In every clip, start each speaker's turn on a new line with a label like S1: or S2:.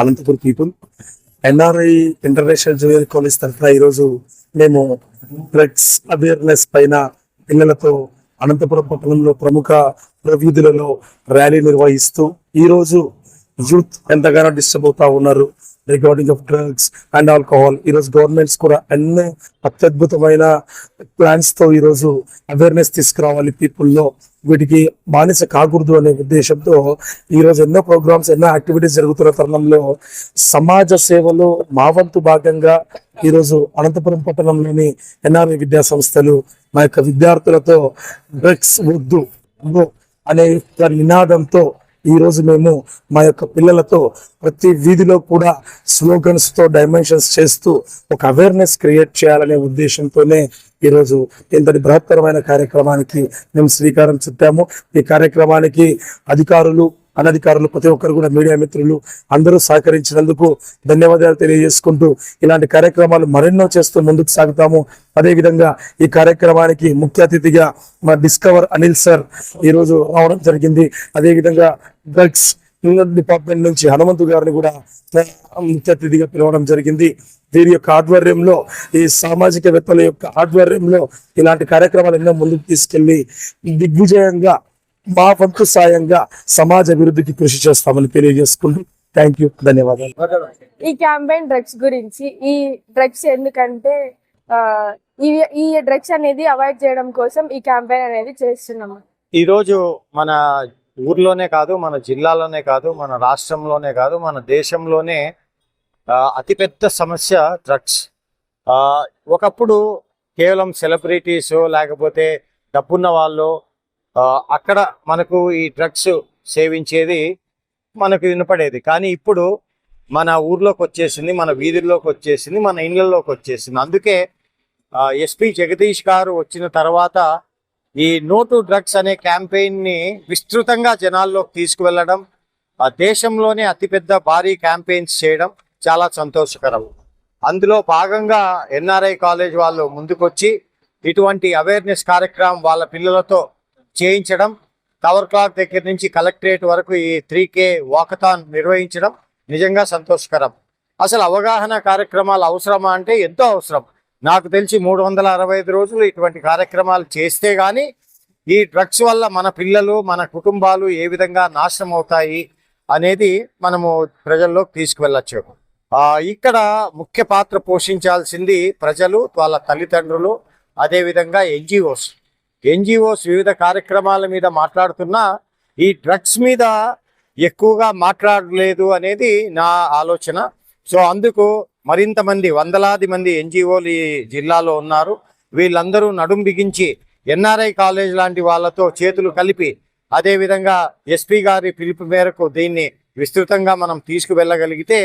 S1: Anantapuram people NRI international junior college తరఫున ఈరోజు మేము డ్రగ్స్ అవేర్నెస్ పైన పిల్లలతో అనంతపురం పట్టణంలో ప్రముఖ వీధులలో ర్యాలీ నిర్వహిస్తూ ఈరోజు యూత్ ఎంతగానో డిస్టర్బ్ అవుతా ఉన్నారు regarding of drugs and alcohol. ఈరోజు గవర్నమెంట్స్ కూడా ఎన్నో అత్యద్భుతమైన ప్లాన్స్ తో ఈరోజు అవేర్నెస్ తీసుకురావాలి పీపుల్లో, వీటికి బానిస కాకూడదు అనే ఉద్దేశంతో ఈరోజు ఎన్నో ప్రోగ్రామ్స్ ఎన్నో యాక్టివిటీస్ జరుగుతున్న తరుణంలో సమాజ సేవలో మా వంతు భాగంగా ఈరోజు అనంతపురం పట్టణంలోని ఎన్ఆర్ఐ విద్యా సంస్థలు మా యొక్క విద్యార్థులతో డ్రగ్స్ వద్దు అనే నినాదంతో ఈ రోజు మేము మా యొక్క పిల్లలతో ప్రతి వీధిలో కూడా స్లోగన్స్ తో డైమెన్షన్స్ చేస్తూ ఒక అవేర్నెస్ క్రియేట్ చేయాలనే ఉద్దేశంతోనే ఈరోజు ఇంతటి బృహత్తరమైన కార్యక్రమానికి మేము శ్రీకారం చుట్టాము. ఈ కార్యక్రమానికి అధికారులు అనధికారులు ప్రతి ఒక్కరు కూడా మీడియా మిత్రులు అందరూ సహకరించినందుకు ధన్యవాదాలు తెలియజేసుకుంటూ ఇలాంటి కార్యక్రమాలు మరెన్నో చేస్తూ ముందుకు సాగుతాము. అదేవిధంగా ఈ కార్యక్రమానికి ముఖ్య అతిథిగా మా డిస్కవర్ అనిల్ సార్ ఈరోజు రావడం జరిగింది. అదేవిధంగా డ్రగ్స్ డిపార్ట్మెంట్ నుంచి హనుమంతు గారిని కూడా ముఖ్య అతిథిగా పిలవడం జరిగింది. వీరి యొక్క ఆధ్వర్యంలో ఈ సామాజికవేత్తల యొక్క ఆధ్వర్యంలో ఇలాంటి కార్యక్రమాలు ఎన్నో ముందుకు తీసుకెళ్లి దిగ్విజయంగా మా వంతు సాయంగా సమాజ అభివృద్ధికి కృషి చేస్తామని తెలియజేసుకుంటూ థ్యాంక్ యూ, ధన్యవాదాలు.
S2: ఈ క్యాంపెయిన్ డ్రగ్స్ గురించి, ఈ డ్రగ్స్ ఎందుకంటే ఈ డ్రగ్స్ అనేది అవాయిడ్ చేయడం కోసం ఈ క్యాంపెయిన్ అనేది చేస్తున్నాము.
S3: ఈరోజు మన ఊర్లోనే కాదు, మన జిల్లాలోనే కాదు, మన రాష్ట్రంలోనే కాదు, మన దేశంలోనే అతిపెద్ద సమస్య డ్రగ్స్. ఒకప్పుడు కేవలం సెలబ్రిటీస్ లేకపోతే డబ్బున్న వాళ్ళు అక్కడ మనకు ఈ డ్రగ్స్ సేవించేది మనకు వినపడేది. కానీ ఇప్పుడు మన ఊర్లోకి వచ్చేసింది, మన వీధుల్లోకి వచ్చేసింది, మన ఇళ్లలోకి వచ్చేసింది. అందుకే ఎస్పీ జగదీష్ గారు వచ్చిన తర్వాత ఈ నో టు డ్రగ్స్ అనే క్యాంపెయిన్ని విస్తృతంగా జనాల్లోకి తీసుకువెళ్ళడం, దేశంలోనే అతిపెద్ద భారీ క్యాంపెయిన్స్ చేయడం చాలా సంతోషకరం. అందులో భాగంగా ఎన్ఆర్ఐ కాలేజ్ వాళ్ళు ముందుకొచ్చి ఇటువంటి అవేర్నెస్ కార్యక్రమం వాళ్ళ పిల్లలతో చేయించడం, టవర్ క్లాక్ దగ్గర నుంచి కలెక్టరేట్ వరకు ఈ 3K వాకథాన్ నిర్వహించడం నిజంగా సంతోషకరం. అసలు అవగాహన కార్యక్రమాలు అవసరమా అంటే ఎంతో అవసరం. నాకు తెలిసి 365 రోజులు ఇటువంటి కార్యక్రమాలు చేస్తే కానీ ఈ డ్రగ్స్ వల్ల మన పిల్లలు మన కుటుంబాలు ఏ విధంగా నాశనం అవుతాయి అనేది మనము ప్రజల్లోకి తీసుకువెళ్ళచ్చు. ఇక్కడ ముఖ్య పాత్ర పోషించాల్సింది ప్రజలు, వాళ్ళ తల్లిదండ్రులు, అదేవిధంగా ఎన్జిఓస్ వివిధ కార్యక్రమాల మీద మాట్లాడుతున్నా ఈ డ్రగ్స్ మీద ఎక్కువగా మాట్లాడలేదు అనేది నా ఆలోచన. సో అందుకు మరింత మంది, వందలాది మంది ఎన్జిఓలు ఈ జిల్లాలో ఉన్నారు. వీళ్ళందరూ నడుం బిగించి ఎన్ఆర్ఐ కాలేజ్ లాంటి వాళ్ళతో చేతులు కలిపి, అదేవిధంగా ఎస్పీ గారి పిలుపు మేరకు దీన్ని విస్తృతంగా మనం తీసుకువెళ్ళగలిగితే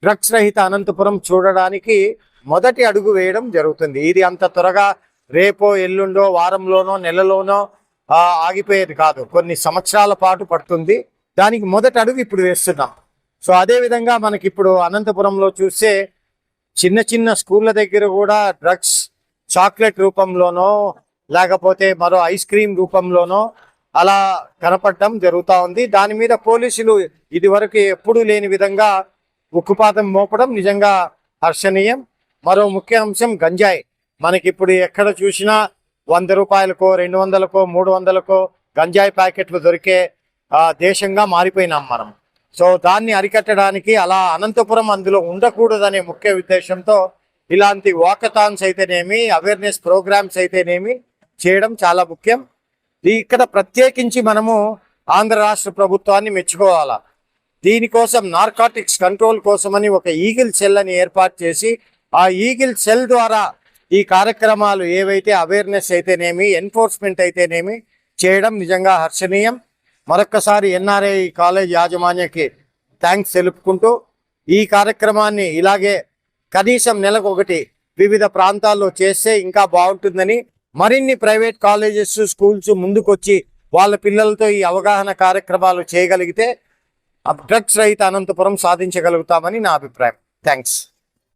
S3: డ్రగ్స్ రహిత అనంతపురం చూడడానికి మొదటి అడుగు వేయడం జరుగుతుంది. ఇది అంత త్వరగా రేపో ఎల్లుండో వారంలోనో నెలలోనో ఆగిపోయేది కాదు, కొన్ని సంవత్సరాల పాటు పడుతుంది. దానికి మొదటి అడుగు ఇప్పుడు వేస్తున్నాం. సో అదేవిధంగా మనకి ఇప్పుడు అనంతపురంలో చూస్తే చిన్న చిన్న స్కూళ్ళ దగ్గర కూడా డ్రగ్స్ చాక్లెట్ రూపంలోనో లేకపోతే మరో ఐస్ క్రీమ్ రూపంలోనో అలా కనపడటం జరుగుతూ ఉంది. దాని మీద పోలీసులు ఇదివరకు ఎప్పుడూ లేని విధంగా ఉక్కుపాతం మోపడం నిజంగా హర్షణీయం. మరో ముఖ్య అంశం గంజాయి. మనకిప్పుడు ఎక్కడ చూసినా 100 రూపాయలకో 200కో 300కో గంజాయి ప్యాకెట్లు దొరికే దేశంగా మారిపోయినాం మనం. సో దాన్ని అరికట్టడానికి అలా అనంతపురం అందులో ఉండకూడదనే ముఖ్య ఉద్దేశంతో ఇలాంటి వాకథాన్స్ అయితేనేమి, అవేర్నెస్ ప్రోగ్రామ్స్ అయితేనేమి చేయడం చాలా ముఖ్యం. ఇక్కడ ప్రత్యేకించి మనము ఆంధ్ర రాష్ట్ర ప్రభుత్వాన్ని మెచ్చుకోవాలా. దీనికోసం నార్కాటిక్స్ కంట్రోల్ కోసమని ఒక ఈగిల్ సెల్ అని ఏర్పాటు చేసి ఆ ఈగిల్ సెల్ ద్వారా ఈ కార్యక్రమాలు ఏవైతే అవేర్నెస్ అయితేనేమి, ఎన్ఫోర్స్మెంట్ అయితేనేమి చేయడం నిజంగా హర్షణీయం. మరొక్కసారి ఎన్ఆర్ఐ కాలేజ్ యాజమాన్యకి థ్యాంక్స్ తెలుపుకుంటూ ఈ కార్యక్రమాన్ని ఇలాగే కనీసం నెలకొకటి వివిధ ప్రాంతాల్లో చేస్తే ఇంకా బాగుంటుందని, మరిన్ని ప్రైవేట్ కాలేజెస్, స్కూల్స్ ముందుకొచ్చి వాళ్ళ పిల్లలతో ఈ అవగాహన కార్యక్రమాలు చేయగలిగితే డ్రగ్స్ రహిత అనంతపురం సాధించగలుగుతామని నా అభిప్రాయం. థ్యాంక్స్.